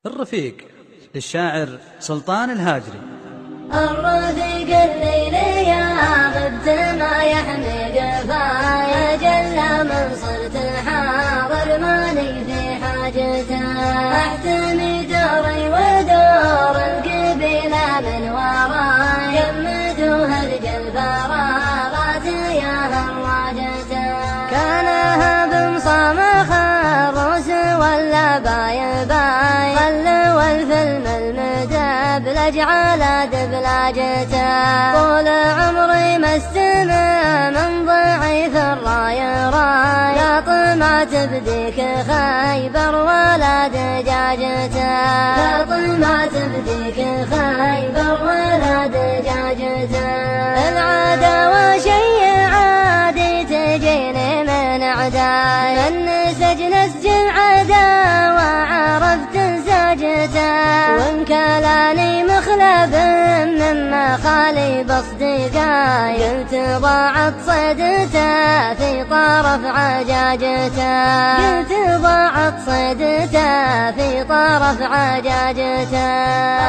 الرفيق للشاعر سلطان الهاجري. الرفيق الليل يا غبت ما يحمي قفايا جل من صرت حاضر ماني في حاجته احتمي دوري ودور القبيلة من وراي يمدوها رجل فراغات يا هواجته كانها بمصامخ الروس ولا باي باي خلوا الفيلم المدبلج على دبلاجته طول عمري ما استمع من ضعيف الراي راي لا طمع تبديك خيبر ولا دجاجته لا طمع تبديك خيبر ولا دجاجته العداوة شي عادي تجيني من اعداي من سجن عداوة عرفت ساجته وان كلاني مخلب مما خالي باصدقاي قلت ضاعت صيدته في طرف عجاجته قلت ضاعت صيدته في طرف عجاجته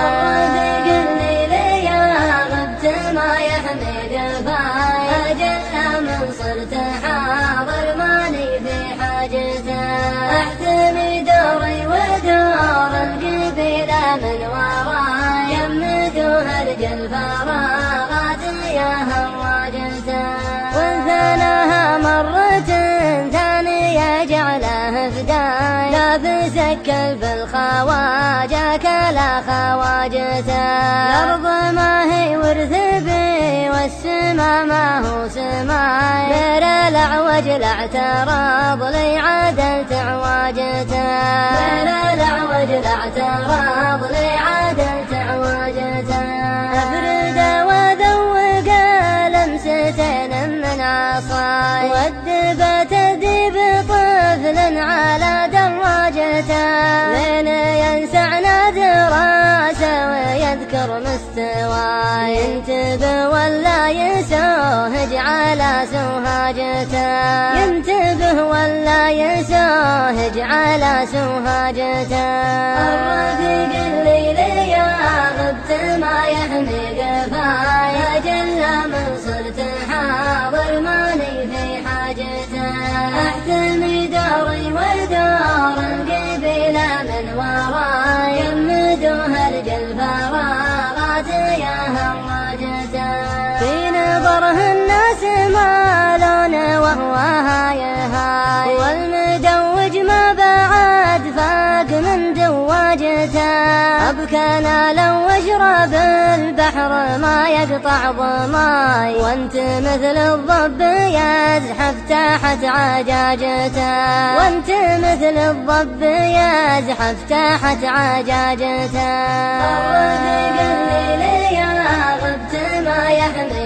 الرفيق الليل يا غبت ما يحمي قفاي أجل من صرت حاضر ماني في حاجته احتمي دوري ودور القبيلة من وراي يمدوها رجل فراغات يا هواجته وانثناها مرة ثانية جعله فداي لابس الكلب الخواجة كلا خواجته الأرض ما هي ورث بي والسما ما هو سماي غير الأعوج لاعترض لي عدلت عواجته غير الأعوج لاعترض لي عدلت عواجته أفرد وذوق لمستين من عصاي والدبة تذيب طفل على دراجته لين ينسعنا دراسة ويذكر مستواي ينتبه ولا يسوهج على سوهاجته ينتبه ولا يسوهج على سوهاجته الرفيق الليل يا غبت ما يحمي قفاي أجل من صرت حاضر ماني في حاجته احتمي دوري ودور القبيلة من وراي يمدوها رجل فراغات يا هواجته في نظره الناس مالون وهو هاي والمدوج ما بعد فاق من دواجته أبكانا لو اشرب البحر ما يقطع ضماي وانت مثل الضب يزحف تحت عجاجته وانت مثل الضب يزحف تحت عجاجته الرفيق الليل يا غبت ما يحمي